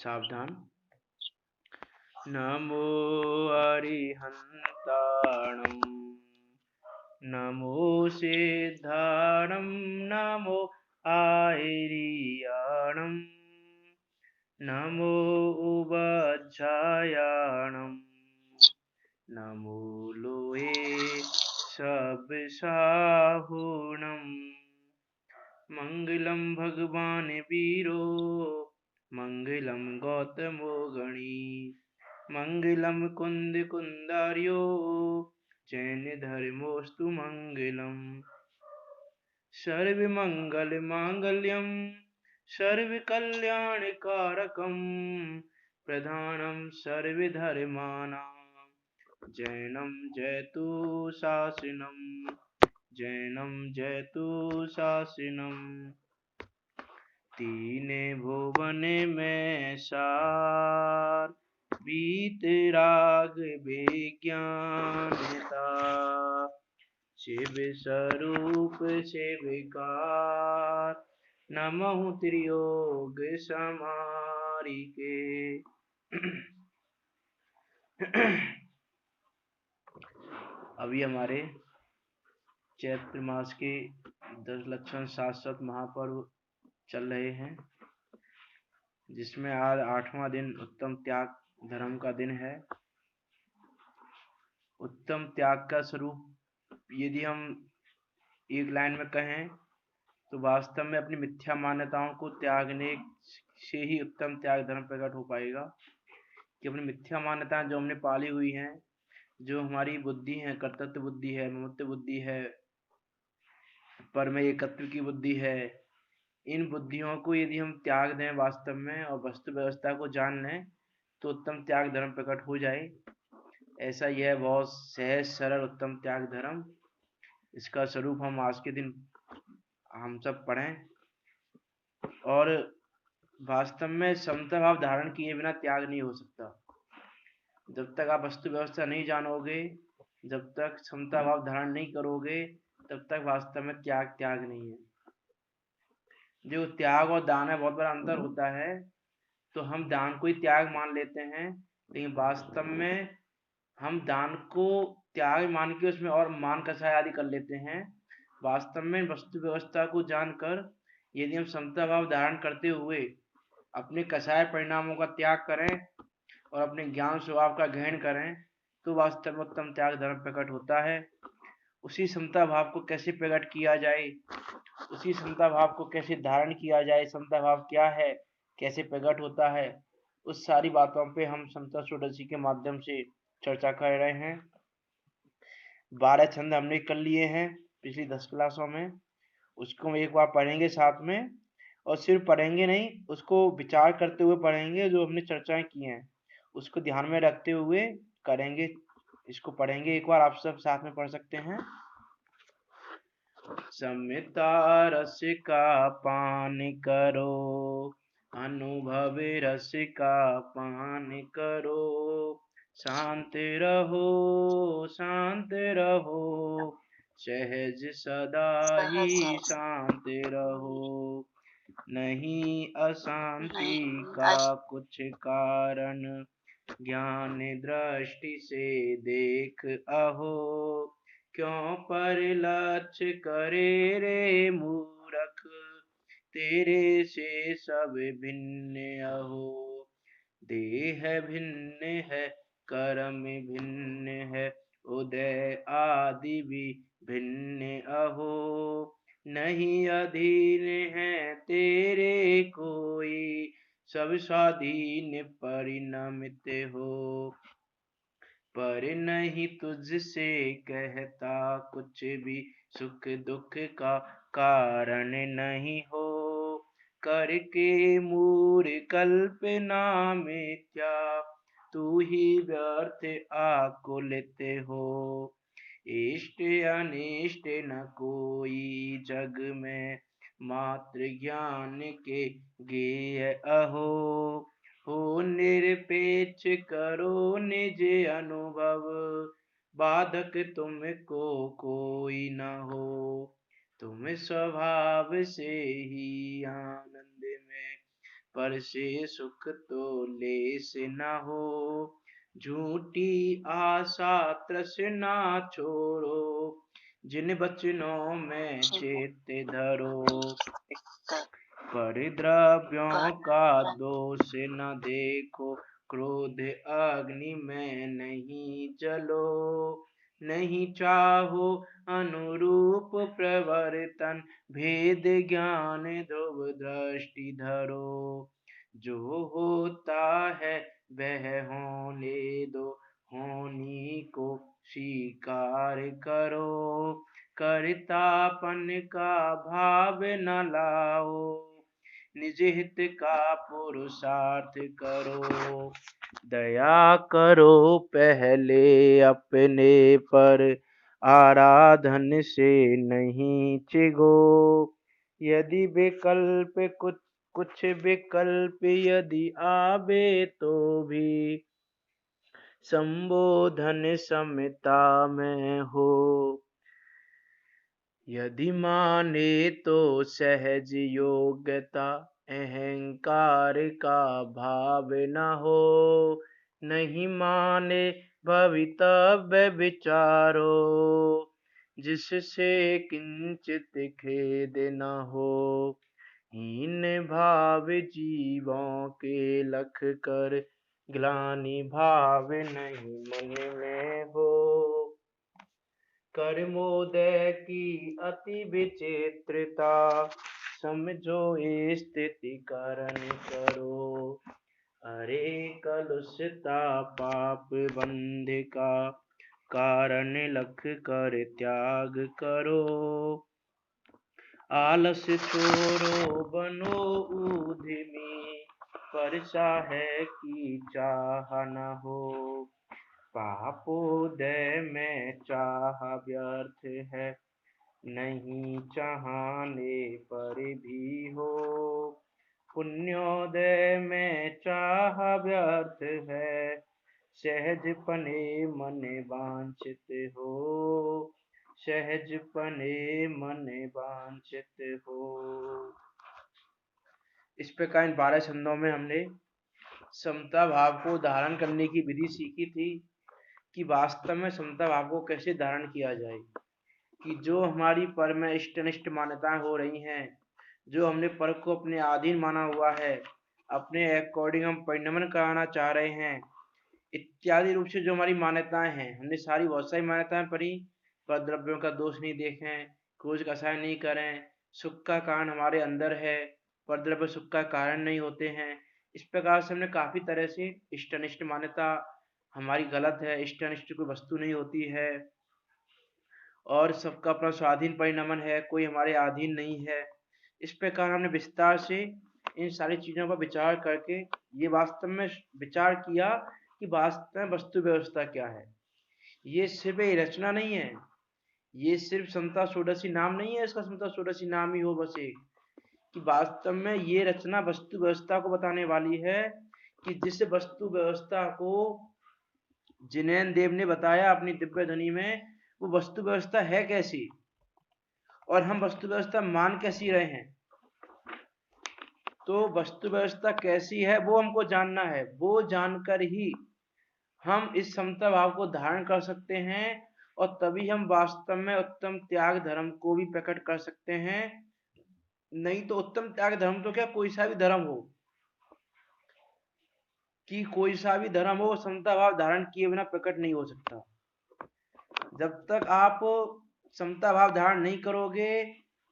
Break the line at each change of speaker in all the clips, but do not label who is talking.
सावधान। नमो अरिहन्ताणं नमो सिद्धाणं नमो आयर्याणं नमो उपाध्यायाणं नमो लोए सबसाहुणं मंगलम भगवान वीरो मंगलम गौतमो गणी मंगलम कुंद कुंदार्यो जैन धर्मोस्तु मंगलम सर्व मंगल मांगल्यम सर्व कल्याण कारकम प्रधानम सर्व धर्मानां जैनम जयतु शासनम जैनम जयतु शासनम तीन भुवन में सार वीतराग विज्ञानता शिव स्वरूप शिवकार नमः त्रियोग समारिके। अभी हमारे चैत्र मास के 10 लक्षण शाश्वत महापर्व चल रहे हैं, जिसमें आज 8वां दिन उत्तम त्याग धर्म का दिन है। उत्तम त्याग का स्वरूप यदि हम एक लाइन में कहें तो वास्तव में अपनी मिथ्या मान्यताओं को त्यागने से ही उत्तम त्याग धर्म प्रकट हो पाएगा। कि अपनी मिथ्या मान्यताएं जो हमने पाली हुई हैं, जो हमारी बुद्धि है, कर्तृत्व बुद्धि है, ममत्व बुद्धि है, परमेय एकत्व की बुद्धि है, इन बुद्धियों को यदि हम त्याग दें वास्तव में और वस्तु व्यवस्था को जान लें तो उत्तम त्याग धर्म प्रकट हो जाए। ऐसा यह बहुत सहज सरल उत्तम त्याग धर्म, इसका स्वरूप हम आज के दिन हम सब पढ़ें। और वास्तव में समता भाव धारण किए बिना त्याग नहीं हो सकता। जब तक आप वस्तु व्यवस्था नहीं जानोगे, जब तक समता भाव धारण नहीं करोगे, तब तक वास्तव में त्याग नहीं है। जो त्याग और दान में बहुत बड़ा अंतर होता है। तो हम दान को ही त्याग मान लेते हैं, लेकिन वास्तव में हम दान को त्याग मान के उसमें और मान कषाय आदि कर लेते हैं। वास्तव में वस्तु व्यवस्था को जानकर यदि हम समता भाव धारण करते हुए अपने कषाय परिणामों का त्याग करें और अपने ज्ञान स्वभाव का ग्रहण करें तो वास्तव में उत्तम त्याग धर्म प्रकट होता है। उसी समता भाव को कैसे प्रकट किया जाए, उसी समता भाव को कैसे धारण किया जाए, समता भाव क्या है, कैसे प्रकट होता है, उस सारी बातों पे हम समता षोडशी के माध्यम से चर्चा कर रहे हैं। 12 छंद हमने कर लिए हैं पिछली 10 क्लासों में, उसको हम एक बार पढ़ेंगे साथ में। और सिर्फ पढ़ेंगे नहीं, उसको विचार करते हुए पढ़ेंगे। जो हमने चर्चाएं की हैं उसको ध्यान में रखते हुए करेंगे। इसको पढ़ेंगे एक बार, आप सब साथ में पढ़ सकते हैं। समता रस का पान करो, अनुभव रस का पान करो, शांत रहो शांत रहो, सहज सदा ही शांत रहो। नहीं अशांति का कुछ कारण, ज्ञान दृष्टि से देख अहो। क्यों पर लक्ष्य करे रे मूरख, तेरे से सब भिन्न अहो। देह भिन्न है कर्म भिन्न है, उदय आदि भी भिन्न अहो। नहीं अधीन है तेरे कोई, सब स्वाधीन परिणमित हो। पर नहीं तुझसे कहता कुछ भी, सुख दुख का कारण नहीं हो। करके मूर कल्पना मिथ्या, तू ही व्यर्थ आकुलित हो। इष्ट अनिष्ट न कोई जग में, मात्र ज्ञान के ज्ञेय अहो। हो निरपेक्ष करो निज अनुभव, बाधक तुमको कोई न हो। तुम स्वभाव से ही आनंद में पर से सुख तो लेस न हो। झूठी आशा तृष्णा छोड़ो, जिन बचनों में चेत धरो। परिद्रव्यों का दोष न देखो, क्रोध अग्नि में नहीं जलो। नहीं चाहो अनुरूप प्रवर्तन, भेद ज्ञान ध्रुव दृष्टि धरो। जो होता है वह होने दो, होनी को स्वीकार करो। कर्तापन का भाव न लाओ, निज हित का पुरुषार्थ करो। दया करो पहले अपने पर, आराधन से नहीं चिगो। यदि विकल्प कुछ विकल्प यदि आवे तो भी, संबोधन समता में हो। यदि माने तो सहज योग्यता, अहंकार का भाव न हो। नहीं माने भवितव्य विचारो, जिससे किंचित खेद न हो। हीन भाव जीवों के लख कर, ग्लानि भाव नहीं मन में हो। कर्मोदय की अति विचित्रता, समझो स्थिति कारण करो। अरे कलुषता पाप बंध का, कारण लख कर त्याग करो। आलस छोड़ो बनो उद्यमी, परसा है कि चाह न हो। पापोदय में चाह व्यर्थ है, नहीं चाहने पर भी हो। पुण्योदय में चाह व्यर्थ है, सहजपने मन वांछित हो। सहजपने मन वांछित हो। इस प्रकार इन 12 छंदों में हमने समता भाव को धारण करने की विधि सीखी थी कि वास्तव में समता भाव को कैसे धारण किया जाए। कि जो हमारी पर में इष्टनिष्ठ मान्यताएं हो रही हैं, जो हमने पर को अपने अधीन माना हुआ है, अपने अकॉर्डिंग हम परिणमन कराना चाह रहे हैं, इत्यादि रूप से जो हमारी मान्यताएं हैं, हमने बहुत सारी मान्यताएं पढ़ी। पर द्रव्यों का दोष नहीं देखें, क्रोध का सहाय नहीं करें, सुख का कारण हमारे अंदर है, पर द्रव्य सुख का कारण नहीं होते हैं। इस प्रकार से हमने काफी तरह से इष्टनिष्ठ मान्यता हमारी गलत है, इष्टनिष्ठ कोई वस्तु नहीं होती है, और सबका अपना स्वाधीन परिणमन है, कोई हमारे अधीन नहीं है। इस प्रकार हमने विस्तार से इन सारी चीजों पर विचार करके ये वास्तव में विचार किया कि वास्तव में वस्तु व्यवस्था क्या है। ये सिर्फ एक रचना नहीं है, ये सिर्फ समता षोडशी नाम नहीं है, इसका समता षोडशी नाम ही हो बस एक, कि वास्तव में ये रचना वस्तु व्यवस्था को बताने वाली है। कि जिस वस्तु व्यवस्था को जिनैन देव ने बताया अपनी दिव्य ध्वनि में, वो वस्तु व्यवस्था है कैसी, और हम वस्तु व्यवस्था मान कैसी रहे हैं। तो वस्तु व्यवस्था कैसी है वो हमको जानना है, वो जानकर ही हम इस समता भाव को धारण कर सकते हैं, और तभी हम वास्तव में उत्तम त्याग धर्म को भी प्रकट कर सकते हैं। नहीं तो उत्तम त्याग धर्म तो क्या कोई सा भी धर्म हो, कि कोई सा भी धर्म हो, समता भाव धारण किए बिना प्रकट नहीं हो सकता। जब तक आप समता भाव धारण नहीं करोगे,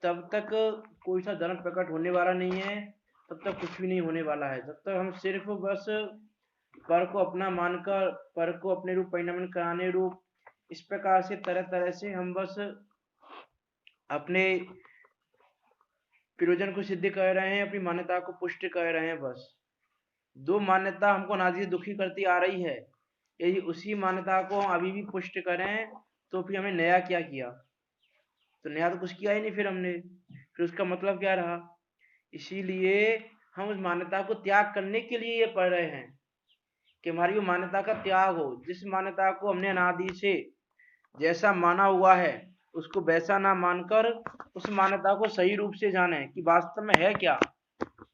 तब तक कोई सा धर्म प्रकट होने वाला नहीं है, तब तक कुछ भी नहीं होने वाला है। जब तक हम सिर्फ बस पर को अपना मानकर, पर को अपने रूप परिणमन कराने रूप, इस प्रकार से तरह तरह से हम बस अपने प्रयोजन को सिद्ध कर रहे हैं, अपनी मान्यता को पुष्ट कर रहे हैं। बस दो मान्यता हमको अनादि से दुखी करती आ रही है, यदि उसी मान्यता को हम अभी भी पुष्ट करें तो फिर हमने नया क्या किया। तो नया तो कुछ किया ही नहीं, फिर हमने, फिर उसका मतलब क्या रहा। इसीलिए हम उस मान्यता को त्याग करने के लिए ये पढ़ रहे हैं कि हमारी वो मान्यता का त्याग हो। जिस मान्यता को हमने अनादि से जैसा माना हुआ है उसको वैसा ना मानकर उस मान्यता को सही रूप से जाने कि वास्तव में है क्या।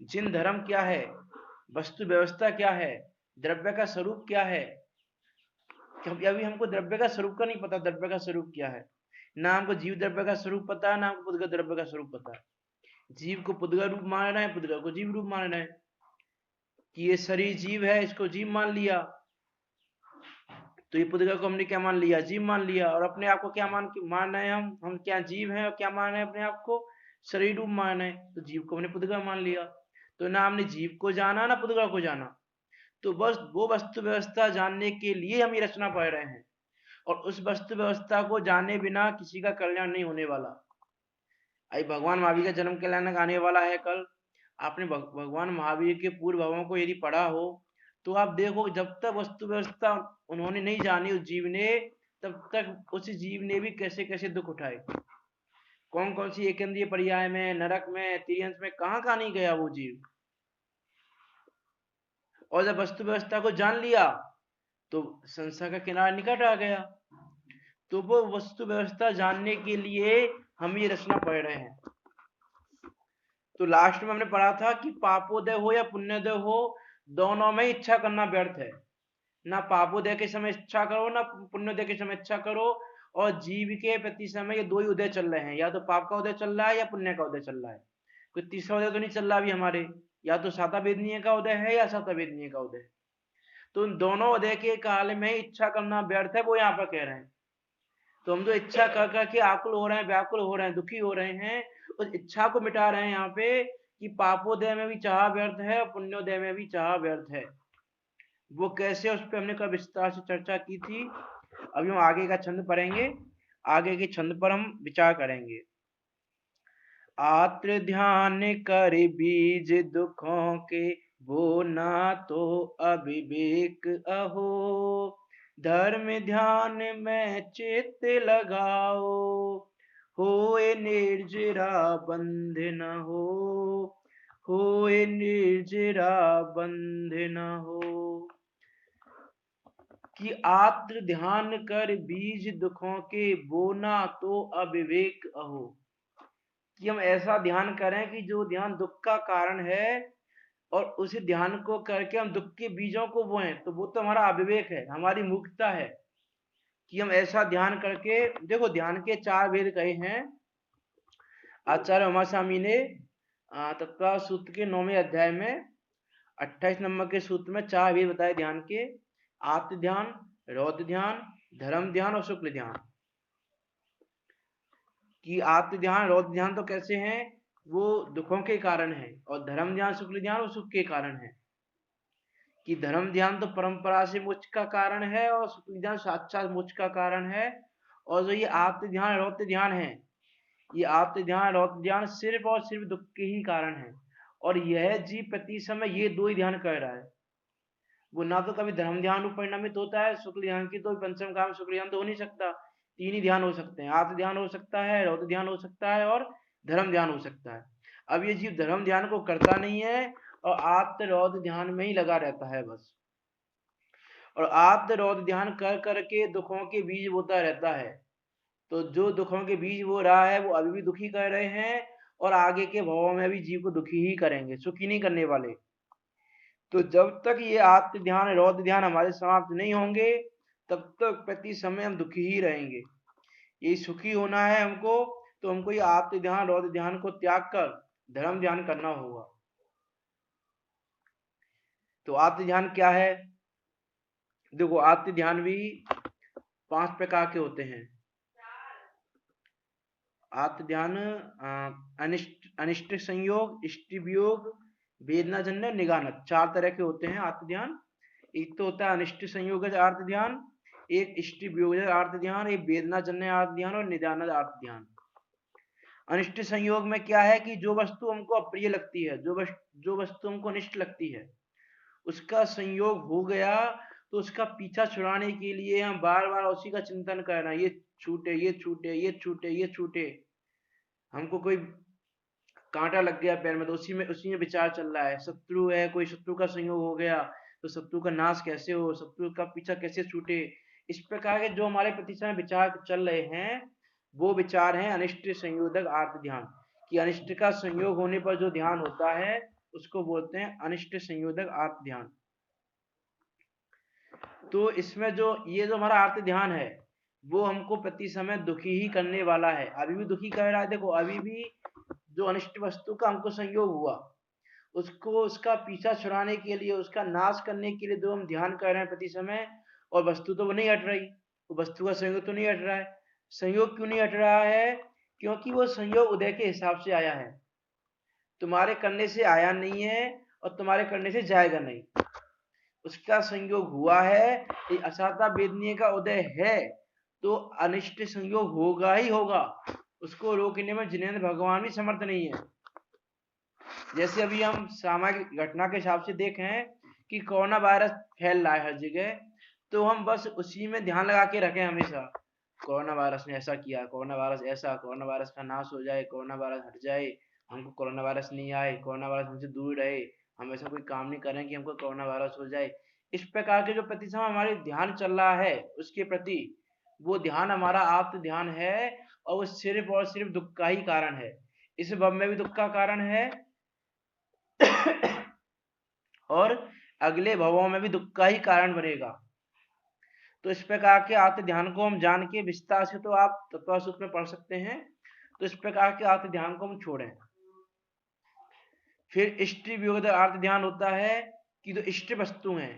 जिन धर्म क्या है, वस्तु व्यवस्था क्या है, द्रव्य का स्वरूप क्या है। अभी हमको द्रव्य का स्वरूप का नहीं पता, द्रव्य का स्वरूप क्या है। ना हमको जीव द्रव्य का स्वरूप पता है, ना हमको पुद्गल द्रव्य का स्वरूप पता है। जीव को पुद्गल रूप मान रहे हैं, पुद्गल को जीव रूप मान रहे हैं कि ये शरीर जीव है, इसको जीव मान लिया। तो ये पुद्गल को हमने क्या मान लिया, जीव मान लिया। और अपने आप को क्या मान रहे हैं हम क्या जीव हैं, और क्या मान रहे हैं अपने आप को, शरीर रूप मान रहे हैं। तो जीव को हमने पुद्गल मान लिया। तो ना हमने जीव को जाना, ना पुद्गल को जाना। तो बस वो वस्तु व्यवस्था जानने के लिए हम ये रचना पढ़ रहे हैं, और उस वस्तु व्यवस्था को जाने बिना किसी का कल्याण नहीं होने वाला। अभी भगवान महावीर का जन्म कल्याणक आने वाला है कल। आपने भगवान महावीर के पूर्व भावों को यदि पढ़ा हो तो आप देखो, जब तक वस्तु व्यवस्था उन्होंने नहीं जानी उस जीव ने, तब तक उस जीव ने भी कैसे कैसे दुख उठाए। कौन कौन सी एकेंद्रिय पर्याय में, नरक में, तिर्यंश में, कहाँ नहीं गया वो जीव। और जब वस्तु व्यवस्था को जान लिया तो संसार का किनारा निकट आ गया। तो वो वस्तु व्यवस्था जानने के लिए हम ये रचना पढ़ रहे हैं। तो लास्ट में हमने पढ़ा था कि पापोदय हो या पुण्योदय हो, दोनों में इच्छा करना व्यर्थ है। ना पापोदय के समय इच्छा करो, ना पुण्योदय के समय इच्छा करो। और जीव के प्रति समय ये दो ही उदय चल रहे हैं, या तो पाप का उदय चल रहा है या पुण्य का उदय चल रहा है। कोई तीसरा उदय तो नहीं चल रहा अभी हमारे, या तो साता वेदनीय का उदय है या साता वेदनीय का उदय। तो उन दोनों उदय के काल में इच्छा करना व्यर्थ है, वो यहाँ पर कह रहे हैं। तो हम जो इच्छा कर करके आकुल हो रहे हैं, व्याकुल हो रहे हैं, दुखी हो रहे हैं, उस इच्छा को मिटा रहे हैं यहाँ पे कि पापोदय में भी चाह व्यर्थ है और पुण्योदय में भी चाह व्यर्थ है। वो कैसे, उस पर हमने कल विस्तार से चर्चा की थी। अभी हम आगे का छंद पढ़ेंगे, आगे के छंद पर हम विचार करेंगे। आत्र ध्यान कर बीज दुखों के, वो ना तो अविवेक अहो। धर्म ध्यान में चित्त लगाओ, होए निर्जरा बंध न होए निर्जरा बंध न हो। कि आत्र ध्यान कर बीज दुखों के, बोना तो अविवेक अहो। कि हम ऐसा ध्यान करें कि जो ध्यान दुख का कारण है, और उसी ध्यान को करके हम दुख के बीजों को बोएं, तो वो तो हमारा अविवेक है, हमारी मूर्खता है। कि हम ऐसा ध्यान करके, देखो ध्यान के 4 भेद कहे हैं आचार्य उमा स्वामी ने तत्व सूत्र के 9वें अध्याय में 28 नंबर के सूत्र में 4 भेद बताए ध्यान के। आत्म ध्यान, रौद्र ध्यान, धर्म ध्यान और शुक्ल ध्यान। कि आत्म ध्यान, रौद्र ध्यान तो कैसे हैं, वो दुखों के कारण है, और धर्म ध्यान, शुक्ल ध्यान वो सुख के कारण है। कि धर्म ध्यान तो परंपरा से मोक्ष का कारण है, और शुक्ल ध्यान साक्षात मोक्ष का कारण है। और जो ये आत्म ध्यान, रौद्र ध्यान है, ये आत्म ध्यान, रौद्र ध्यान सिर्फ और सिर्फ दुख के ही कारण है। और यह जीव प्रति समय ये 2 ही ध्यान कर रहा है। वो ना तो कभी धर्म ध्यान रूप परिणामित होता है, शुक्ल ध्यान की तो पंचम काम शुक्ल ध्यान तो हो नहीं सकता। 3 ही ध्यान हो सकते हैं, आत्म ध्यान हो सकता है, रौद्र ध्यान हो सकता है, और धर्म ध्यान हो सकता है। अब ये जीव धर्म ध्यान को करता नहीं है, और आत्म रौद्र ध्यान में ही लगा रहता है बस। और आत्म रौद्र ध्यान कर करके दुखों के बीज बोता रहता है। तो जो दुखों के बीज बो रहा है, वो अभी भी दुखी कर रहे हैं, और आगे के भावों में भी जीव को दुखी ही करेंगे, सुखी नहीं करने वाले। तो जब तक ये आत्म ध्यान, रौद्र ध्यान हमारे समाप्त नहीं होंगे, तब तक प्रति समय हम दुखी ही रहेंगे। ये सुखी होना है हमको, तो हमको ये आत्म ध्यान, रौद्र ध्यान को त्याग कर धर्म ध्यान करना होगा। तो आत्म ध्यान क्या है, देखो आत्म ध्यान भी 5 प्रकार के होते हैं। आत्म ध्यान अनिष्ट संयोग, इष्ट वियोग, वेदनाजन्य, निगानक, 4 तरह के होते हैं आत्म ध्यान। एक तो होता है अनिष्ट संयोग आर्त ध्यान, एक इष्ट वियोग आर्त ध्यान, एक वेदनाजन्य आर्त ध्यान, और निदान आर्त ध्यान। अनिष्ट संयोग में क्या है कि जो वस्तु हमको अप्रिय लगती है, जो वस्तु हमको अनिष्ट लगती है, उसका संयोग हो गया, तो उसका पीछा छुड़ाने के लिए हम बार बार उसी का चिंतन करना, ये छूटे, ये छूटे, ये छूटे, ये छूटे। हमको कोई कांटा लग गया पैर में, तो उसी में विचार चल रहा है। शत्रु है, कोई शत्रु का संयोग हो गया, तो शत्रु का नाश कैसे हो, शत्रु का पीछा कैसे छूटे। इस प्रकार के जो हमारे प्रति समय विचार चल रहे हैं, वो विचार हैं अनिष्ट संयोजक आर्त ध्यान। कि अनिष्ट का संयोग होने पर जो ध्यान होता है, उसको बोलते हैं अनिष्ट संयोजक आर्त ध्यान। तो इसमें ये जो हमारा आर्त ध्यान है वो हमको प्रति समय दुखी ही करने वाला है। अभी भी दुखी कर रहा है। देखो अभी भी जो अनिष्ट वस्तु का हमको संयोग हुआ, उसको उसका पीछा छुड़ाने के लिए, उसका नाश करने के लिए जो हम ध्यान कर रहे हैं प्रति समय, और वस्तु तो वो नहीं हट रही, वो वस्तु का संयोग तो नहीं हट रहा है। संयोग क्यों नहीं हट रहा है? क्योंकि वो संयोग उदय के हिसाब से आया है, तुम्हारे करने से आया नहीं है और तुम्हारे करने से जाएगा नहीं। उसका संयोग हुआ है, ये असाता वेदनीय का उदय है, तो अनिष्ट संयोग होगा ही होगा। उसको रोकने में जिनेंद्र भगवान भी समर्थ नहीं है। जैसे अभी हम सामाजिक घटना के हिसाब से देखें कि कोरोना वायरस फैल रहा है हर जगह, तो हम बस उसी में ध्यान लगा के रखें हमेशा, कोरोना वायरस ने ऐसा किया, कोरोना वायरस ऐसा, कोरोना वायरस का नाश हो जाए, कोरोना वायरस हट जाए, हमको कोरोना वायरस नहीं आए, कोरोना वायरस हमसे दूर रहे, हम ऐसा कोई काम नहीं करें कि हमको कोरोना वायरस हो जाए। इस प्रकार के जो प्रति समय हमारे ध्यान चल रहा है उसके प्रति, वो ध्यान हमारा आत्म ध्यान है, और वो सिर्फ और सिर्फ दुख का ही कारण है। इस भव में भी दुख का कारण है और अगले भवों में भी दुख का ही कारण बनेगा। तो इस प्रकार के आत्म ध्यान को हम जान के विस्तार से, तो आप तत्वसूत्र में पढ़ सकते हैं, तो इस प्रकार के आत्म ध्यान को हम छोड़ें। फिर इष्ट वियोग आत्म ध्यान होता है कि जो इष्ट वस्तु हैं,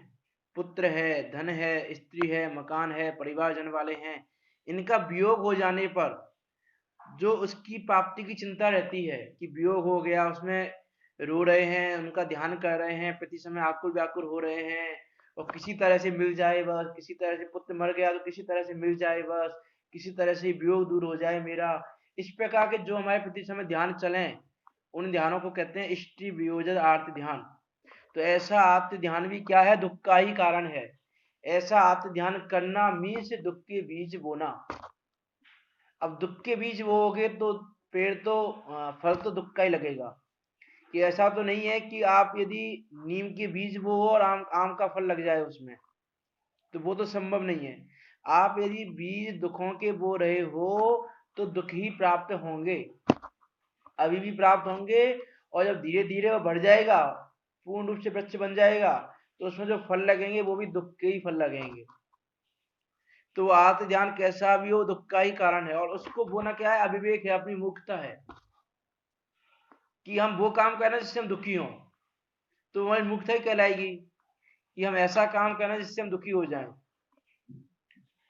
पुत्र है, धन है, स्त्री है, मकान है, परिवारजन वाले हैं, इनका वियोग हो जाने पर जो उसकी प्राप्ति की चिंता रहती है कि वियोग हो गया, उसमें रो रहे हैं, उनका ध्यान कर रहे हैं, प्रति समय आकुल व्याकुल हो रहे हैं, और किसी तरह से मिल जाए बस, किसी तरह से पुत्र मर गया तो किसी तरह से मिल जाए बस, किसी तरह से वियोग दूर हो जाए मेरा। इस प्रकार के जो हमारे प्रति समय ध्यान चलें, उन ध्यानों को कहते हैं इष्टि वियोजन आर्त ध्यान। तो ऐसा आत्म ध्यान भी क्या है? दुख का ही कारण है। ऐसा आत्म ध्यान करना मीन्स दुख के बीज बोना। अब दुख के बीज बोओगे तो पेड़ तो फल तो दुख का ही लगेगा। कि ऐसा तो नहीं है कि आप यदि नीम के बीज बो और आम का फल लग जाए उसमें, तो वो तो संभव नहीं है। आप यदि बीज दुखों के बो रहे हो तो दुख ही प्राप्त होंगे, अभी भी प्राप्त होंगे, और जब धीरे धीरे वो बढ़ जाएगा, पूर्ण रूप से वृक्ष बन जाएगा, तो उसमें जो फल लगेंगे वो भी दुख के ही फल लगेंगे। तो आत्म ध्यान कैसा भी हो दुख का ही कारण है, और उसको बोना क्या है? अविवेक है, अपनी मूर्खता है कि हम वो काम करना जिससे हम दुखी हों, तो हमारी मूर्खता ही कहलाएगी कि हम ऐसा काम करना जिससे हम दुखी हो जाएं।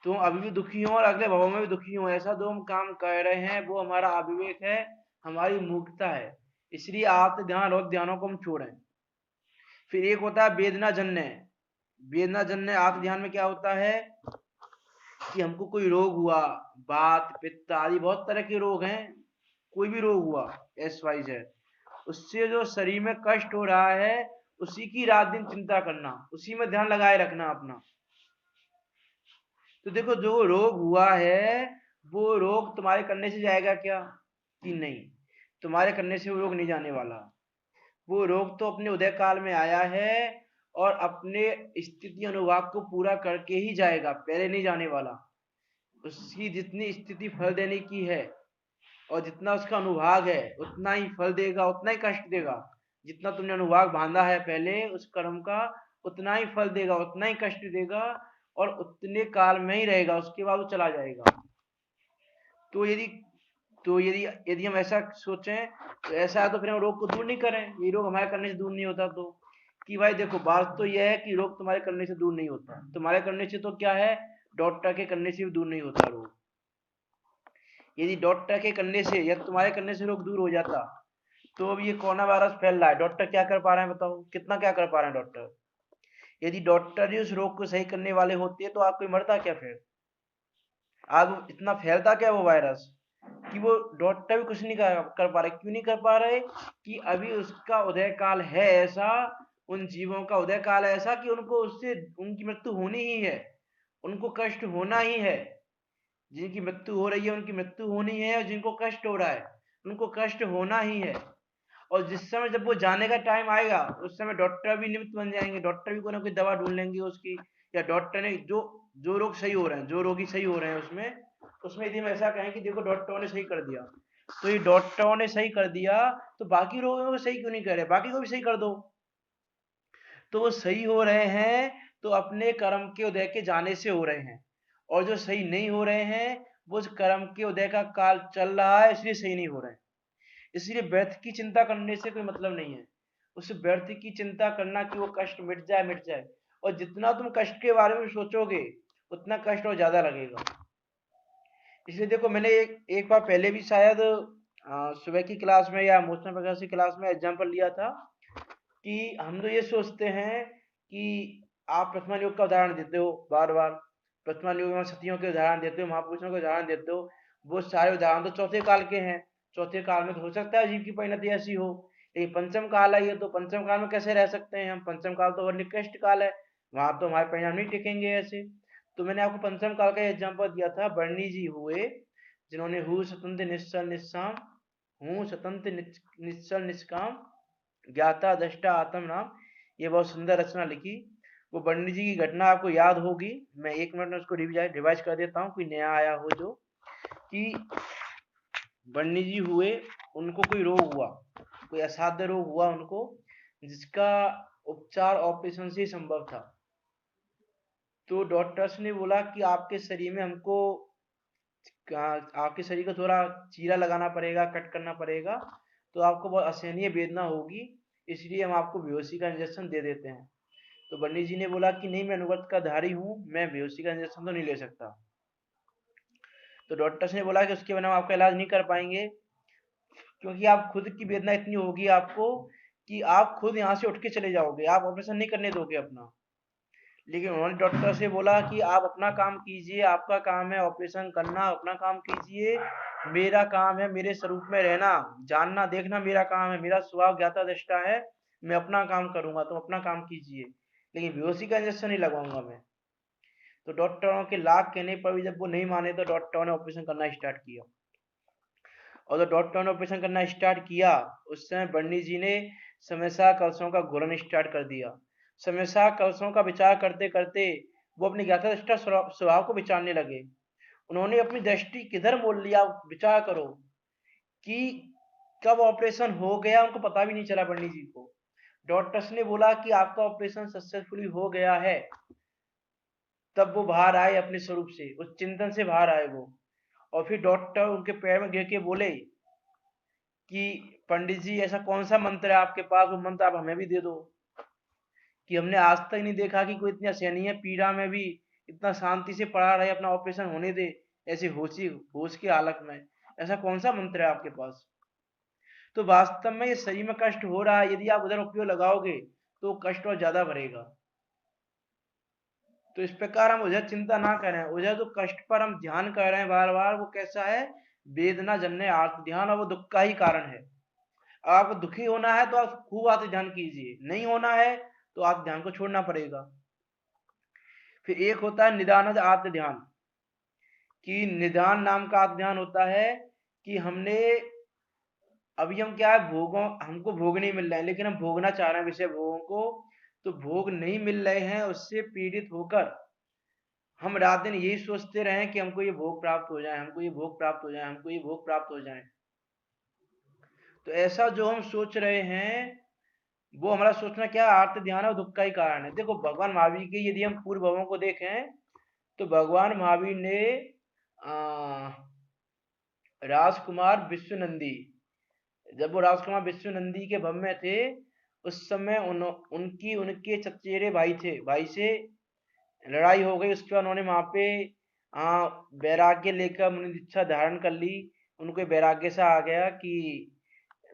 तो हम अभी भी दुखी हों और अगले भवों में भी दुखी हों, ऐसा जो हम काम कर रहे हैं वो हमारा अविवेक है, हमारी मूर्खता है। इसलिए आत्म ध्यान और ध्यानों को हम छोड़ें। फिर एक होता है वेदना जन्य। वेदना जन्य आत्म ध्यान में क्या होता है कि हमको कोई रोग हुआ, वात पित्त आदि बहुत तरह के रोग हैं, कोई भी रोग हुआ XYZ, उससे जो शरीर में कष्ट हो रहा है, उसी की रात दिन चिंता करना, उसी में ध्यान लगाए रखना अपना। तो देखो जो रोग हुआ है वो रोग तुम्हारे करने से जाएगा क्या? कि नहीं, तुम्हारे करने से वो रोग नहीं जाने वाला। वो रोग तो अपने उदय काल में आया है और अपने स्थिति अनुभाग को पूरा करके ही जाएगा, पहले नहीं जाने वाला। उसकी जितनी स्थिति फल देने की है और जितना उसका अनुभाग है उतना ही फल देगा, उतना ही कष्ट देगा। जितना तुमने अनुभाग बांधा है पहले उस कर्म का, उतना ही फल देगा, उतना ही कष्ट देगा, और उतने काल में ही रहेगा, उसके बाद वो चला जाएगा। तो यदि यदि हम ऐसा सोचें तो ऐसा है, तो फिर हम रोग को दूर नहीं करें, ये रोग हमारे करने से दूर नहीं होता। तो कि भाई देखो बात तो यह है कि रोग तुम्हारे करने से दूर नहीं होता, तुम्हारे करने से तो क्या है, डॉक्टर के करने से भी दूर नहीं होता रोग। यदि डॉक्टर के करने से या तुम्हारे करने से रोग दूर हो जाता, तो अब ये कोरोना वायरस फैल रहा है, डॉक्टर क्या कर पा रहे हैं बताओ? कितना क्या कर पा रहे हैं डॉक्टर? यदि डॉक्टर ही उस रोग को सही करने वाले होते तो आप कोई मरता क्या? फिर आज इतना फैलता क्या वो वायरस कि वो डॉक्टर भी कुछ नहीं कर पा रहे। क्यों नहीं कर पा रहे? कि अभी उसका उदय काल है ऐसा, उन जीवों का उदय काल है ऐसा कि उनको उससे उनकी मृत्यु होनी ही है, उनको कष्ट होना ही है। जिनकी मृत्यु हो रही है उनकी मृत्यु होनी है, और जिनको कष्ट हो रहा है उनको कष्ट होना ही है। और जिस समय जब वो जाने का टाइम आएगा उस समय डॉक्टर भी निमित्त बन जाएंगे, डॉक्टर भी कोई ना कोई दवा ढूंढ लेंगे उसकी, या डॉक्टर ने जो जो रोग सही हो रहे हैं, जो रोगी सही हो रहे हैं उसमें उसमें यदि हम ऐसा कहें कि देखो डॉक्टरों ने सही कर दिया, तो ये डॉक्टरों ने सही कर दिया, तो बाकी लोगों को सही क्यों नहीं कर रहे? बाकी को भी सही कर दो। तो वो सही हो रहे हैं तो अपने कर्म के उदय के जाने से हो रहे हैं, और जो सही नहीं हो रहे हैं वो उस कर्म के उदय का काल चल रहा है, इसलिए सही नहीं हो रहे हैं। इसलिए व्यर्थ की चिंता करने से कोई मतलब नहीं है। उस व्यर्थ की चिंता करना कि वो कष्ट मिट जाए, मिट जाए, और जितना तुम कष्ट के बारे में सोचोगे उतना कष्ट और ज्यादा लगेगा। इसलिए देखो, मैंने एक बार पहले भी शायद सुबह की क्लास में या इमोशनल प्रकाश की क्लास में एग्जाम्पल लिया था कि हम तो ये सोचते हैं कि आप प्रथमा योग का उदाहरण देते हो बार बार, प्रथमा योग में सतियों के उदाहरण देते हो, महापुरुषों के उदाहरण देते हो। वो सारे उदाहरण तो चौथे काल के हैं। चौथे काल में तो हो सकता है जीव की परिणति ऐसी हो, लेकिन पंचम काल है ये, तो पंचम काल में कैसे रह सकते हैं हम? पंचम काल तो निकृष्ट काल है, वहां तो हमारे परिणाम नहीं टिकेंगे ऐसे। तो मैंने आपको पंचम काल का एग्जाम्पल दिया था। बर्णी जी हुए जिन्होंने हु स्वतंत्र निश्चल निष्काम, हूँ स्वतंत्र निश्चल निष्काम, ज्ञाता दृष्टा आत्म नाम, ये बहुत सुंदर रचना लिखी। वो बर्णी जी की घटना आपको याद होगी, मैं 1 मिनट में उसको रिवाइज कर देता हूँ, कोई नया आया हो जो, कि बर्णी जी हुए, उनको कोई रोग हुआ, कोई असाध्य रोग हुआ उनको, जिसका उपचार ऑपरेशन से संभव था। तो डॉक्टर्स ने बोला कि आपके शरीर में हमको आपके शरीर को थोड़ा चीरा लगाना पड़ेगा, कट करना पड़ेगा, तो आपको बहुत असहनीय वेदना होगी, इसलिए हम आपको बेहोशी का इंजेक्शन दे देते हैं। तो बन्नी जी ने बोला कि नहीं, मैं अनुव्रत का धारी हूँ, मैं बेहोशी का इंजेक्शन तो नहीं ले सकता। तो डॉक्टर्स ने बोला कि उसके बिना हम आपका इलाज नहीं कर पाएंगे, क्योंकि आप खुद की वेदना इतनी होगी आपको कि आप खुद यहाँ से उठ के चले जाओगे, आप ऑपरेशन नहीं करने दोगे अपना। लेकिन उन्होंने डॉक्टर से बोला कि आप अपना काम कीजिए, आपका काम है ऑपरेशन करना, अपना काम कीजिए, मेरा काम है मेरे स्वरूप में रहना, जानना देखना मेरा काम है, मेरा स्वभाव ज्ञाता दृष्टा है, मैं अपना काम करूंगा, तुम अपना काम कीजिए, लेकिन बेहोशी का इंजेक्शन नहीं लगवाऊंगा मैं। तो डॉक्टरों के लाख कहने पर भी जब वो नहीं माने तो डॉक्टरों ने ऑपरेशन करना स्टार्ट किया। और जब डॉक्टरों ने ऑपरेशन करना स्टार्ट किया, उस समय बर्नी जी ने समस्या कलशों का घोलन स्टार्ट कर दिया। समस्या कलशों का विचार करते करते वो अपने ज्ञाता स्वभाव को विचारने लगे। उन्होंने अपनी दृष्टि किधर मोड़ लिया, विचार करो कि कब ऑपरेशन हो गया उनको पता भी नहीं चला बर्नी जी को। डॉक्टर्स ने बोला कि आपका ऑपरेशन सक्सेसफुली हो गया है, तब वो बाहर आए अपने स्वरूप से, उस चिंतन से बाहर आए वो। और फिर डॉक्टर उनके पैर में गिर के बोले कि पंडित जी, ऐसा कौन सा मंत्र है आपके पास, वो मंत्र आप हमें भी दे दो, कि हमने आज तक नहीं देखा कि कोई इतनी असहनीय पीड़ा में भी इतना शांति से पड़ा रहे, अपना ऑपरेशन होने दे, ऐसे होश की हालत में। ऐसा कौन सा मंत्र है आपके पास? तो वास्तव में ये शरीर में कष्ट हो रहा है, यदि आप उधर उपयोग लगाओगे तो कष्ट और ज्यादा बढ़ेगा। तो इस प्रकार हम उधर चिंता ना करें, उधर जो कष्ट पर हम ध्यान कर रहे हैं बार बार, वो कैसा है? वेदना जन्य आर्त ध्यान, और वो दुख का ही कारण है। आपको दुखी होना है तो आप खूब आत्म ध्यान कीजिए, नहीं होना है तो आप ध्यान को छोड़ना पड़ेगा। फिर एक होता है निदानद आत्म ध्यान, कि निदान नाम का आत्म ध्यान होता है कि हमने, अभी हम क्या है, भोगों, हमको भोग नहीं मिल रहे हैं, लेकिन हम भोगना चाह रहे हैं विषय भोगों को, तो भोग नहीं मिल रहे हैं, उससे पीड़ित होकर हम रात दिन यही सोचते रहे कि हमको ये भोग प्राप्त हो जाए, हमको ये भोग प्राप्त हो जाए, हमको ये भोग प्राप्त हो जाए। तो ऐसा जो हम सोच रहे हैं, वो हमारा सोचना क्या आर्त ध्यान और दुख का ही कारण है। देखो, भगवान महावीर के यदि हम पूर्व भवों को देखें, तो भगवान महावीर ने राजकुमार विश्वनंदी, जब वो राजकुमार विश्वनंदी के भव में थे, उस समय उनकी उनके चचेरे भाई थे, भाई से लड़ाई हो गई। उसके बाद उन्होंने वहां पे वैराग्य लेकर मुनि दीक्षा धारण कर ली। उनको वैराग्य से आ गया कि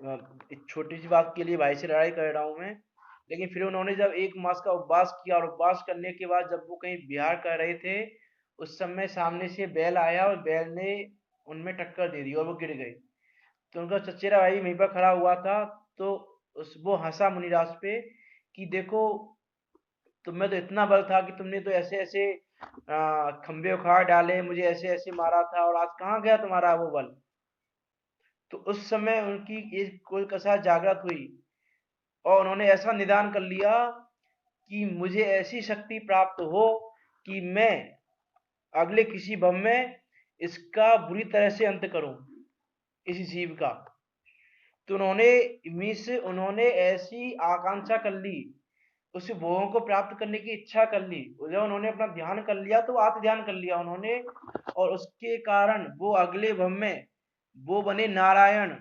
एक छोटी सी बात के लिए भाई से लड़ाई कर रहा हूं मैं। लेकिन फिर उन्होंने जब 1 मास का उपवास किया, और उपवास करने के बाद जब वो कहीं विहार कर रहे थे, उस समय सामने से बैल आया और बैल ने उनमें टक्कर दे दी और वो गिर गए। तो उनका चचेरा भाई वहीं पर खड़ा हुआ था, तो उस वो हंसा मुनिराज पे कि देखो, तुम्हें तो इतना बल था कि तुमने तो ऐसे ऐसे खंबे उखाड़ डाले, मुझे ऐसे ऐसे मारा था, और आज कहाँ गया तुम्हारा वो बल? तो उस समय उनकी एक कोई कसा जागृत हुई, और उन्होंने ऐसा निदान कर लिया कि मुझे ऐसी शक्ति प्राप्त हो कि मैं अगले किसी भव में इसका बुरी तरह से अंत करूं। इस जीव का। तो उन्होंने ऐसी आकांक्षा कर ली, उस भोगों को प्राप्त करने की इच्छा कर ली, जब उन्होंने अपना ध्यान कर लिया तो आत्म ध्यान कर लिया उन्होंने, और उसके कारण वो अगले भव में वो बने नारायण,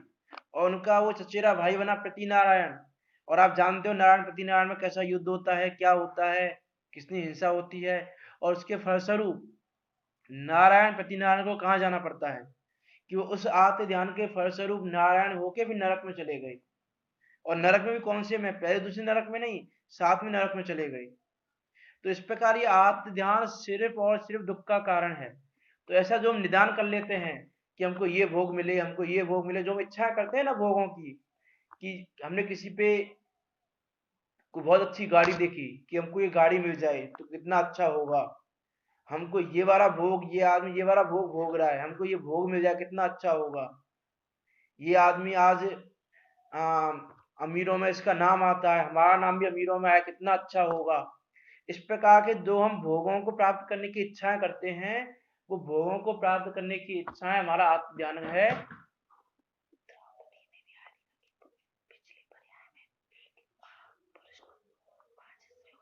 और उनका वो चचेरा भाई बना प्रति नारायण। और आप जानते हो नारायण प्रति नारायण में कैसा युद्ध होता है, क्या होता है, कितनी हिंसा होती है, और उसके फलस्वरूप नारायण प्रति नारायण को कहाँ जाना पड़ता है कि वो उस आत्म ध्यान के फलस्वरूप नारायण होके फिर नरक में चले गए। और नरक में भी कौन से में, पहले दूसरे नरक में नहीं, सातवें नरक में चले गए। तो इस प्रकार ये आत्म ध्यान सिर्फ और सिर्फ दुख का कारण है। तो ऐसा जो हम निदान कर लेते हैं कि हमको ये भोग मिले, हमको ये भोग मिले, जो हम इच्छा करते हैं ना भोगों की, कि हमने किसी पे को बहुत अच्छी गाड़ी देखी कि हमको ये गाड़ी मिल जाए तो कितना अच्छा होगा, हमको ये वाला भोग, ये आदमी ये वाला भोग भोग रहा है, हमको ये भोग मिल जाए कितना अच्छा होगा, ये आदमी आज अमीरों में इसका नाम आता है, हमारा नाम भी अमीरों में आया कितना अच्छा होगा। इस प्रकार के जो हम भोगों को प्राप्त करने की इच्छाएं करते हैं, वो भोगों को प्राप्त करने की इच्छाएं हमारा आत्म ध्यान है।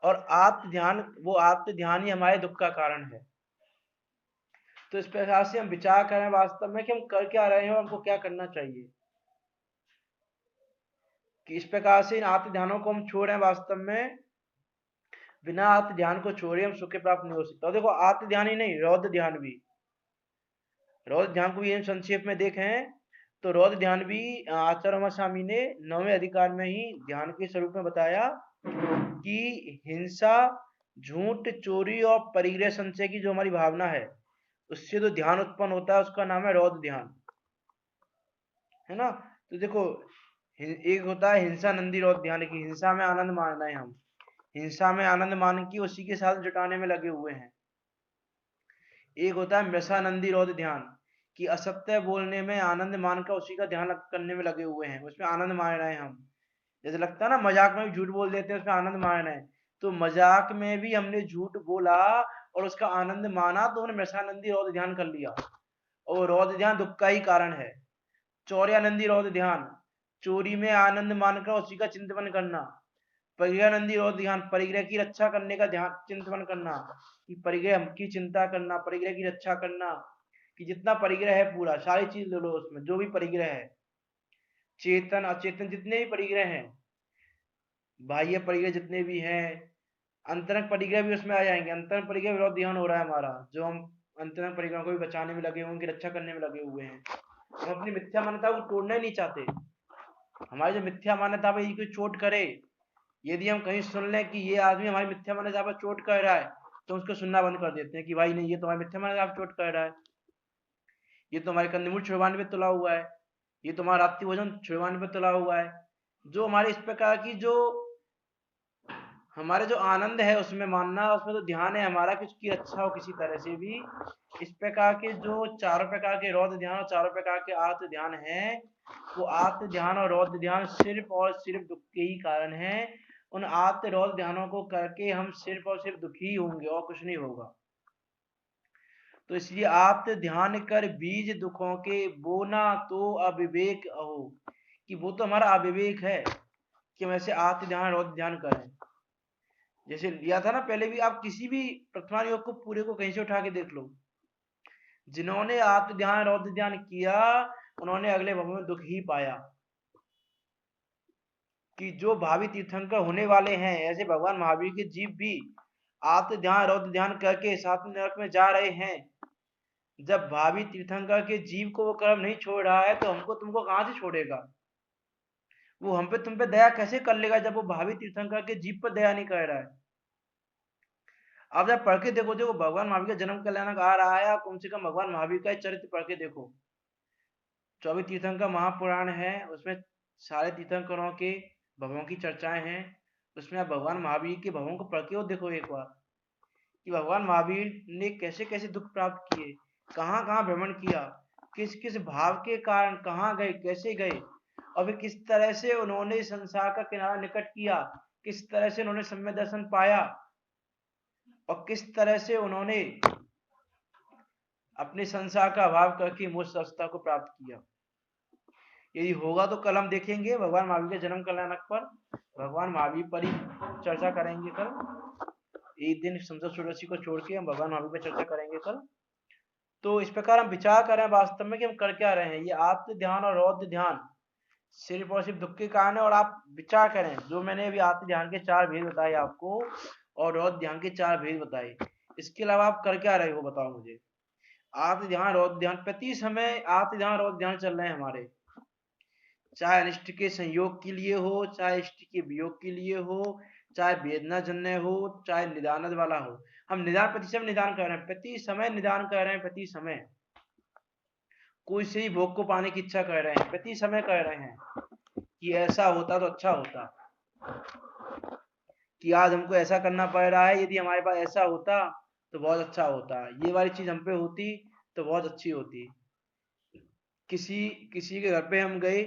और वो आत्म ध्यान ही हमारे दुख का कारण है। तो इस प्रकार से हम विचार करें वास्तव में कि हम कर क्या रहे हैं और हमको क्या करना चाहिए, कि इस प्रकार से इन आत्म ध्यानों को हम छोड़ें। वास्तव में बिना आत्म ध्यान को छोड़े हम सुख प्राप्त नहीं हो सकता। और देखो आत्म ध्यान ही नहीं, रौद्र ध्यान भी, रौद्र ध्यान को भी हम संक्षेप में देखें तो रौद्र ध्यान भी आचार्य स्वामी ने 9वें अधिकार में ही ध्यान के स्वरूप में बताया कि हिंसा, झूठ, चोरी और परिग्रह संशय की जो हमारी भावना है, उससे जो ध्यान उत्पन्न होता है उसका नाम है रौद्र ध्यान, है ना। तो देखो एक होता है हिंसा नंदी रौद्र ध्यान की, हिंसा में आनंद मानना है, हम हिंसा में आनंद मान की उसी के साथ जुटाने में लगे हुए हैं। एक होता है मृषानंदी रौद्र ध्यान, कि असत्य बोलने में आनंद मानकर उसी का ध्यान करने में लगे हुए हैं, उसमें आनंद मान रहे हैं हम। जैसे लगता है ना मजाक में भी झूठ बोल देते हैं, उसमें आनंद मान रहे हैं, तो मजाक में भी हमने झूठ बोला और उसका आनंद माना तो हमने मृषानंदी रौद्र ध्यान कर लिया, और रौद्र ध्यान दुख का ही कारण है। चौर्यानंदी रौद्र ध्यान, चोरी में आनंद मानकर उसी का चिंतन करना। परिग्रहानंदी रौद्र ध्यान, परिग्रह की रक्षा करने का ध्यान चिंतन करना, कि परिग्रह की चिंता करना, परिग्रह की रक्षा करना, कि जितना परिग्रह है पूरा सारी चीज ले लो, उसमें जो भी परिग्रह है, चेतन अचेतन जितने भी परिग्रह हैं, बाह्य परिग्रह जितने भी हैं, अंतरंग परिग्रह भी उसमें आ जाएंगे। अंतरंग परिग्रह विरोध ध्यान हो रहा है हमारा, जो हम अंतरंग परिग्रह को भी बचाने में लगे हुए, उनकी रक्षा करने में लगे हुए हैं। हम अपनी मिथ्या मान्यता को तोड़ना ही नहीं चाहते। हमारी जो मिथ्या मान्यता पर कोई चोट करे, यदि हम कहीं सुन लें कि ये आदमी हमारी मिथ्या मान्यता पर चोट कर रहा है, तो उसको सुनना बंद कर देते हैं कि भाई नहीं, ये तुम्हारी मिथ्या मान्यता पर चोट कर रहा है, ये तुम्हारे कंदमूल छुड़वाने पे तुला हुआ है, ये तुम्हारा रात्रि भोजन छुड़वाने पे तुला हुआ है। जो हमारे इस प्रकार की जो हमारे जो आनंद है उसमें मानना, उसमें तो ध्यान है हमारा कि उसकी रक्षा हो किसी तरह से भी। इस प्रकार के जो चारों प्रकार के रौद्र ध्यान और चारों प्रकार के आत्म ध्यान है, वो आत्म ध्यान और रौद्र ध्यान सिर्फ और सिर्फ दुख के ही कारण है। उन आत्म रौद्र ध्यानों को करके हम सिर्फ और सिर्फ दुखी होंगे और कुछ नहीं होगा। तो इसलिए आत्म ध्यान कर बीज दुखों के बोना तो अविवेक हो, कि वो तो हमारा अविवेक है कि हम ऐसे आत्म ध्यान रौद्र ध्यान करें। जैसे लिया था ना पहले भी, आप किसी भी प्रथमा योग को पूरे को कहीं से उठा के देख लो, जिन्होंने आत्म ध्यान रौद्र ध्यान किया उन्होंने अगले भव में दुख ही पाया। कि जो भावी तीर्थंकर होने वाले हैं, ऐसे भगवान महावीर के जीव भी आत्म ध्यान रौद्र ध्यान करके सातवें नरक में जा रहे हैं। जब भावी तीर्थंकर के जीव को वो कर्म नहीं छोड़ रहा है, तो हमको तुमको कहां से छोड़ेगा? वो हम पे तुम पे दया कैसे कर लेगा जब वो भावी तीर्थंकर के जीव पर दया नहीं कर रहा है? आप जब पढ़ के देखो, देखो भगवान महावीर का जन्म कल्याणक आ रहा है, आप कम से कम भगवान महावीर का चरित्र पढ़ के देखो। 24 तीर्थंकर महापुराण है, उसमें सारे तीर्थंकरों के भवों की चर्चाएं हैं। उसमें आप भगवान महावीर के भवों को पढ़ के और देखो एक बार, कि भगवान महावीर ने कैसे कैसे दुख प्राप्त किए, कहाँ कहाँ भ्रमण किया, किस किस भाव के कारण कहाँ गए, कैसे गए, और फिर किस तरह से उन्होंने संसार का किनारा निकट किया, किस तरह से उन्होंने सम्यक दर्शन पाया, और किस तरह से उन्होंने अपने संसार का अभाव करके मोक्ष अवस्था को प्राप्त किया। यदि होगा तो कल हम देखेंगे भगवान महावीर के जन्म कल्याणक पर, भगवान महावीर पर ही चर्चा करेंगे कल। एक दिन संसद सदस्य को छोड़ के हम भगवान महावीर पर चर्चा करेंगे कल। तो इस प्रकार हम विचार करें वास्तव में कि हम कर क्या रहे हैं। ये आत्म ध्यान और रौद्र ध्यान सिर्फ और सिर्फ दुख के कारण है। और आप विचार करें, जो मैंने अभी आत्म ध्यान के 4 भेद बताए आपको और रौद्र ध्यान के 4 भेद बताए, इसके अलावा आप कर क्या रहे हो बताओ मुझे। आत्म ध्यान रौद्र ध्यान, प्रति समय आत्म ध्यान रौद्र ध्यान चल रहे हैं हमारे, चाहे अनिष्ट के संयोग के लिए हो, चाहे इष्ट के वियोग के लिए हो, चाहे वेदना जन्य हो, चाहे निदान वाला हो। हम निदान प्रति समय निदान कर रहे हैं, प्रति समय निदान कर रहे हैं, प्रति समय कोई से ही भोग को पाने की इच्छा कर रहे हैं, प्रति समय कर रहे हैं कि ऐसा होता तो अच्छा होता, कि आज हमको ऐसा करना पड़ रहा है, यदि हमारे पास ऐसा होता तो बहुत अच्छा होता, ये वाली चीज हम पे होती तो बहुत अच्छी होती। किसी किसी के घर पे हम गए,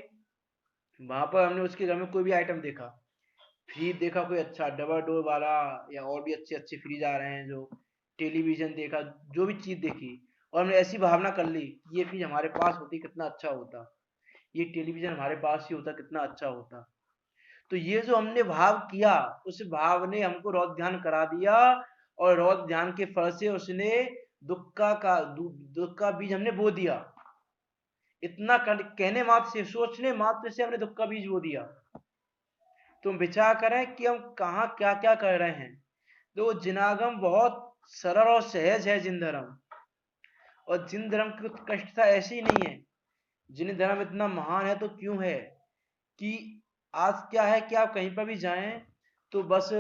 वहां पर हमने उसके घर में कोई भी आइटम देखा, फ्रिज देखा कोई अच्छा डबल डोर वाला, या और भी अच्छे अच्छे फ्रिज आ रहे हैं, जो टेलीविजन देखा, जो भी चीज देखी, और हमने ऐसी भावना कर ली ये फ्रिज हमारे पास होती कितना अच्छा होता, ये टेलीविजन हमारे पास ही होता कितना अच्छा होता। तो ये जो हमने भाव किया, उस भाव ने हमको रौद्र ध्यान करा दिया, और रौद्र ध्यान के फल से उसने दुख का बीज हमने बो दिया। इतना कहने मात्र से, सोचने मात्र से हमने दुख का बीज बो दिया। तुम विचार करें कि हम कहाँ क्या क्या कर रहे हैं। तो जिनागम बहुत सरल और सहज है जिन धर्म, और जिन धर्म की उत्कृष्टता ऐसी नहीं है। जिन धर्म इतना महान है तो क्यों है कि आज क्या है कि आप कहीं पर भी जाएं तो बस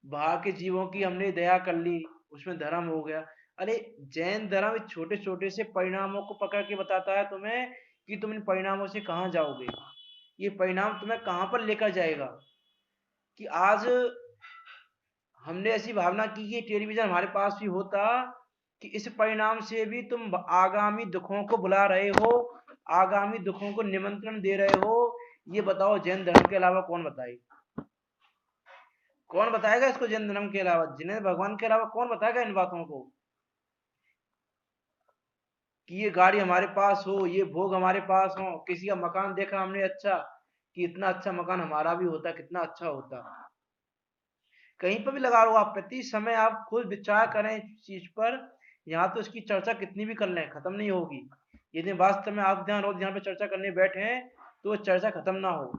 बाहर के जीवों की हमने दया कर ली, उसमें धर्म हो गया। अरे जैन धर्म छोटे छोटे से परिणामों को पकड़ के बताता है तुम्हें कि तुम इन परिणामों से कहाँ जाओगे, ये परिणाम तुम्हें कहाँ पर लेकर जाएगा। कि आज हमने ऐसी भावना की कि टेलीविजन हमारे पास भी होता, कि इस परिणाम से भी तुम आगामी दुखों को बुला रहे हो, आगामी दुखों को निमंत्रण दे रहे हो। ये बताओ जैन धर्म के अलावा कौन बताए, कौन बताएगा इसको जैन धर्म के अलावा, जिन्हें भगवान के अलावा कौन बताएगा इन बातों को, कि ये गाड़ी हमारे पास हो, ये भोग हमारे पास हो। किसी का मकान देखा हमने अच्छा, कि इतना अच्छा मकान हमारा भी होता कितना अच्छा होता। कहीं पर भी लगा लो आप, प्रति समय आप खुद विचार करें इस चीज पर। यहाँ तो इसकी चर्चा कितनी भी कर लें खत्म नहीं होगी। यदि वास्तव में आत्म ध्यान रोज ध्यान पे चर्चा करने बैठे हैं तो वो चर्चा खत्म ना हो।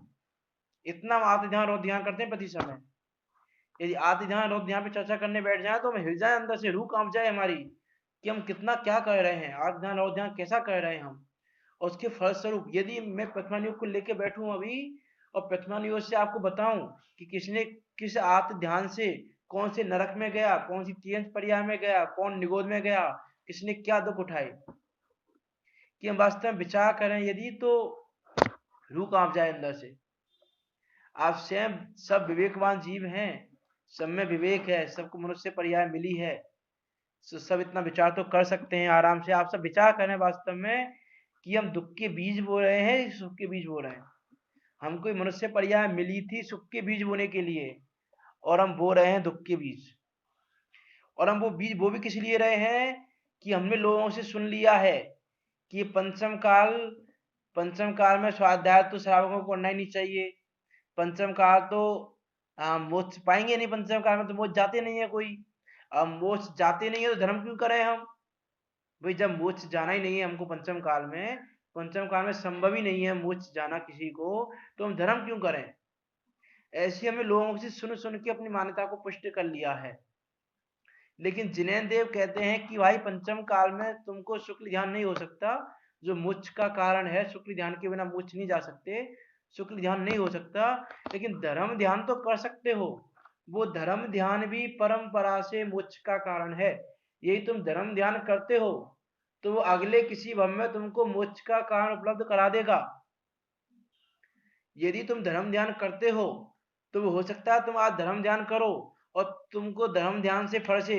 इतना हम आत्म ध्यान रोज ध्यान करते हैं प्रति समय। यदि आत्म ध्यान रोज ध्यान पे चर्चा करने बैठ जाए तो हम हिल जाए, अंदर से रूह कांप जाए हमारी, कि हम कितना क्या कर रहे हैं, आत्म ध्यान रोज ध्यान कैसा कर रहे हैं हम। और उसके फलस्वरूप यदि मैं प्रथमा योग को लेके बैठूं अभी, और प्रथमा योग से आपको बताऊं कि किसने किस आत्म ध्यान से कौन से नरक में गया, कौन सी तीर्थ पर्याय में गया, कौन निगोद में गया, किसने क्या दुख उठाए, कि हम वास्तव में विचार करें यदि तो रूह कांप जाए अंदर से। आप स्वयं सब विवेकवान जीव हैं, सब में विवेक है, सबको मनुष्य पर्याय मिली है, सब इतना विचार तो कर सकते हैं आराम से। आप सब विचार करें वास्तव में कि हम दुख के बीज बो रहे हैं, सुख के बीज बो रहे हैं। हमको मनुष्य पर्याय मिली थी सुख के बीज बोने के लिए, और हम बो रहे हैं दुख के बीज। और हम वो बीज बो भी किस लिए रहे हैं, कि हमने लोगों से सुन लिया है कि पंचम काल में स्वाध्याय तो श्रावकों को करना ही नहीं चाहिए। पंचम काल तो मोक्ष पाएंगे नहीं, पंचम काल में तो मोक्ष जाते नहीं है कोई। अब मोक्ष जाते नहीं है तो धर्म क्यों करें हम। भाई जब मोक्ष जाना ही नहीं है हमको पंचम काल में, पंचम काल में संभव ही नहीं है मोक्ष जाना किसी को, तो हम धर्म क्यों करें। ऐसे हमें लोगों से सुन सुन के अपनी मान्यता को पुष्ट कर लिया है। लेकिन जिनेन्द्र देव कहते हैं कि भाई पंचम काल में तुमको शुक्ल ध्यान नहीं हो सकता, जो मोक्ष का कारण है, शुक्ल ध्यान के बिना मोक्ष नहीं जा सकते, शुक्ल ध्यान नहीं हो सकता। लेकिन धर्म ध्यान तो कर सकते हो, वो धर्म ध्यान भी परंपरा से मोक्ष का कारण है। यही तुम धर्म ध्यान करते हो तो वो अगले किसी भव में तुमको मोक्ष का कारण उपलब्ध करा देगा। यदि तुम धर्म ध्यान करते हो तो हो सकता है तुम आज धर्म ध्यान करो और तुमको धर्म ध्यान से फल से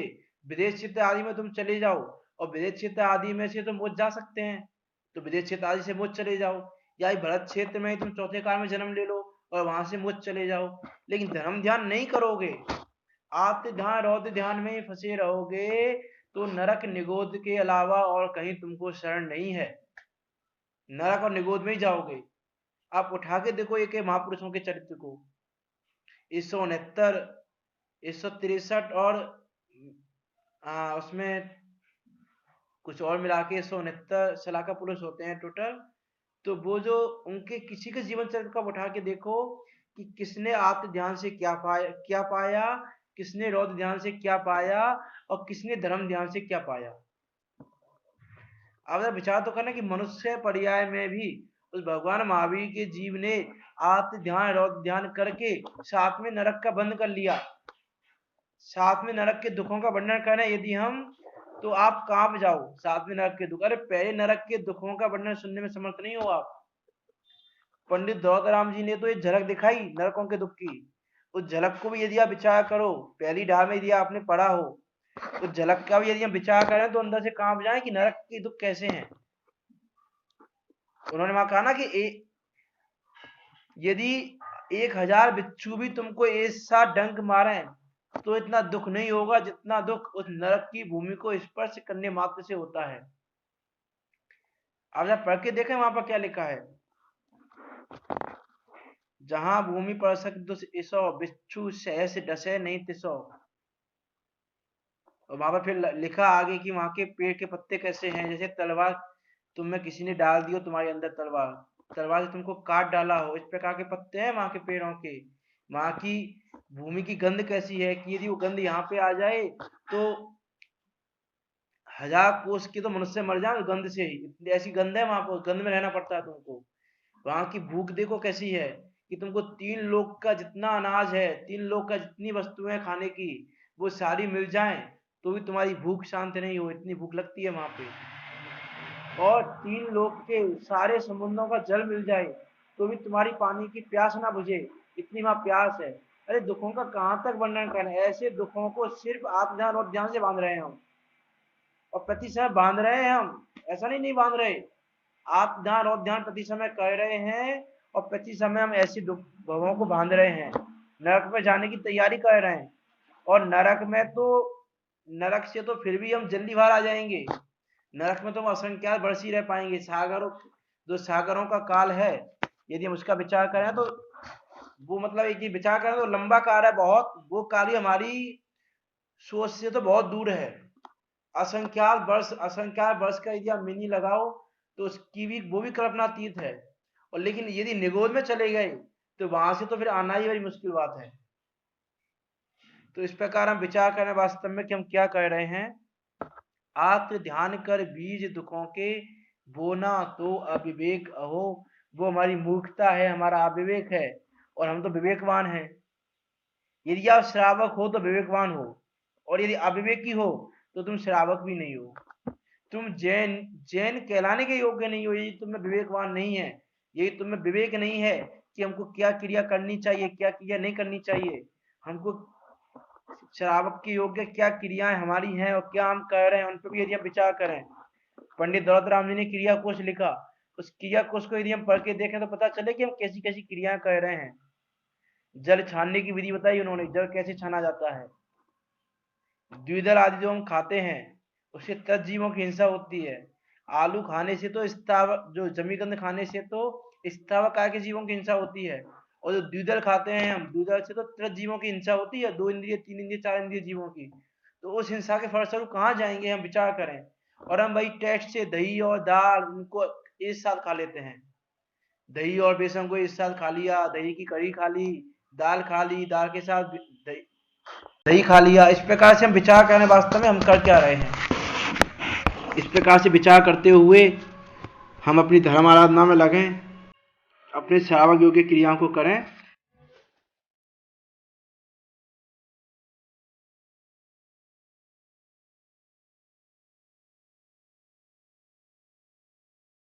विदेश क्षेत्र आदि में तुम चले जाओ, और विदेश क्षेत्र आदि में से तुम मोक्ष जा सकते हैं तो विदेश क्षेत्र आदि से मोक्ष चले जाओ, या भरत क्षेत्र में तुम चौथे काल में जन्म ले लो और वहां से मोक्ष चले जाओ। लेकिन धर्म ध्यान नहीं करोगे, आत्म ध्यान रौद्र ध्यान में ही फंसे रहोगे, तो नरक निगोद के अलावा और कहीं तुमको शरण नहीं है, नरक और निगोद में ही जाओगे। आप उठा के देखो एक महापुरुषों के चरित्र को, 169, 163 और उसमें कुछ और मिला के 169 शलाका पुरुष होते हैं टोटल। तो वो जो उनके किसी के जीवन चरित्र का उठा के देखो कि किसने आत्म ध्यान से क्या पाया, किसने रौद्र ध्यान से क्या पाया और किसने धर्म ध्यान से क्या पाया। अब विचार तो करना कि मनुष्य पर्याय में भी उस भगवान महावीर के जीव ने आत्म ध्यान रौद्र ध्यान करके साथ में नरक का बंद कर लिया, साथ में नरक के दुखों का वर्णन करें यदि हम, तो आप कांप जाओ। साथ में नरक के दुख, अरे पहले नरक के दुखों का वर्णन सुनने में समर्थ नहीं हो आप। पंडित दौलतराम जी ने तो ये झलक दिखाई नरकों के दुख की, उस झलक को भी यदि आप विचार करो, पहली ढाल में यदि आपने पढ़ा हो, तो झलक का भी यदि हम विचार करें तो अंदर से कांप जाए कि नरक के दुख कैसे हैं। उन्होंने वहां कहा ना कि यदि 1000 बिच्छू भी तुमको ऐसा डंक मारे तो इतना दुख नहीं होगा जितना दुख उस नरक की भूमि को स्पर्श करने मात्र से होता है। अब जब पढ़ के देखें वहां पर क्या लिखा है, जहां भूमि पर सो बिच्छू सहस डसे नहीं तिसो। और वहां पर फिर लिखा आगे कि वहां के पेड़ के पत्ते कैसे हैं, जैसे तलवार तुम में किसी ने डाल दी हो तुम्हारे अंदर, तलवार से तुमको काट डाला हो, इस प्रकार के पत्ते हैं वहां के पेड़ों के। वहां की भूमि की गंध कैसी है कि यदि वो गंध यहाँ पे आ जाए तो 1000 कोस के तो मनुष्य मर जाए गंध से ही, ऐसी गंध है वहां पर, गंध में रहना पड़ता है तुमको। वहां की भूख देखो कैसी है कि तुमको 3 लोग का जितना अनाज है, 3 लोग का जितनी वस्तुएं खाने की, वो सारी मिल जाएं तो भी तुम्हारी भूख शांत नहीं हो, इतनी भूख लगती है वहां पे। और 3 लोग के सारे समुद्रों का जल मिल जाए तो भी तुम्हारी पानी की प्यास ना बुझे, इतनी वहां प्यास है। अरे दुखों का कहां तक वर्णन करें, ऐसे दुखों को सिर्फ आत्मध्यान और ध्यान से बांध रहे हैं हम, और प्रति समय बांध रहे हैं हम, ऐसा नहीं बांध रहे। आत्मध्यान और ध्यान प्रति समय कर रहे हैं और प्रति समय हम ऐसी भवों को बांध रहे हैं, नरक में जाने की तैयारी कर रहे हैं। और नरक से तो फिर भी हम जल्दी बाहर आ जाएंगे, नरक में तो हम असंख्यात वर्ष ही रह पाएंगे। सागरों का काल है, यदि हम उसका विचार करें तो वो मतलब एक ही विचार करें तो लंबा काल है बहुत, वो काल हमारी सोच से तो बहुत दूर है। असंख्यात वर्ष का यदि आप मीनिंग लगाओ तो उसकी भी वो भी कल्पनातीत है। और लेकिन यदि निगोद में चले गए तो वहां से तो फिर आना ही बड़ी मुश्किल बात है। तो इस प्रकार हम विचार करें वास्तव में कि हम क्या कर रहे हैं। आत्म ध्यान कर बीज दुखों के बोना तो अविवेक अहो, वो हमारी मूर्खता है, हमारा अविवेक है, और हम तो विवेकवान हैं। यदि आप श्रावक हो तो विवेकवान हो, और यदि अविवेकी हो तो तुम श्रावक भी नहीं हो, तुम जैन कहलाने के योग्य नहीं हो। यदि तुम्हें विवेकवान नहीं है, यदि तुम्हें विवेक नहीं है कि हमको क्या क्रिया करनी चाहिए, क्या क्रिया नहीं करनी चाहिए, हमको श्रावक के योग्य क्या क्रियाएं हमारी हैं और क्या हम कर रहे हैं, उन पर भी यदि हम विचार करें। पंडित दौलतराम जी ने क्रिया कोश लिखा, उस क्रिया कोश को यदि हम पढ़ के देखें तो पता चले कि हम कैसी कैसी क्रियाएं कर रहे हैं। जल छानने की विधि बताई उन्होंने, जल कैसे छाना जाता है। द्विदल आदि जो हम खाते हैं उससे तज्जीवों की हिंसा होती है। आलू खाने से तो जो जमीगंध खाने से तो स्थावक आय के जीवों की हिंसा होती है, और जो द्विदल खाते हैं हम, द्विदल से तो त्रजीवों की हिंसा होती है, 2 इंद्रिय 3 इंद्रिय 4 इंद्रिय जीवों की। तो उस हिंसा के फलस्वरूप कहाँ जाएंगे हम विचार करें। और हम भाई टेस्ट से दही और दाल उनको एक साथ खा लेते हैं, दही और बेसन को एक साथ खा लिया, दही की कढ़ी खा ली, दाल खा ली, दाल के साथ दही खा लिया। इस प्रकार से हम विचार करें वास्तव में हम कर क्या रहे हैं। इस प्रकार से विचार करते हुए हम अपनी धर्म आराधना में लगें, अपने श्रावक योग्य क्रियाओं को करें।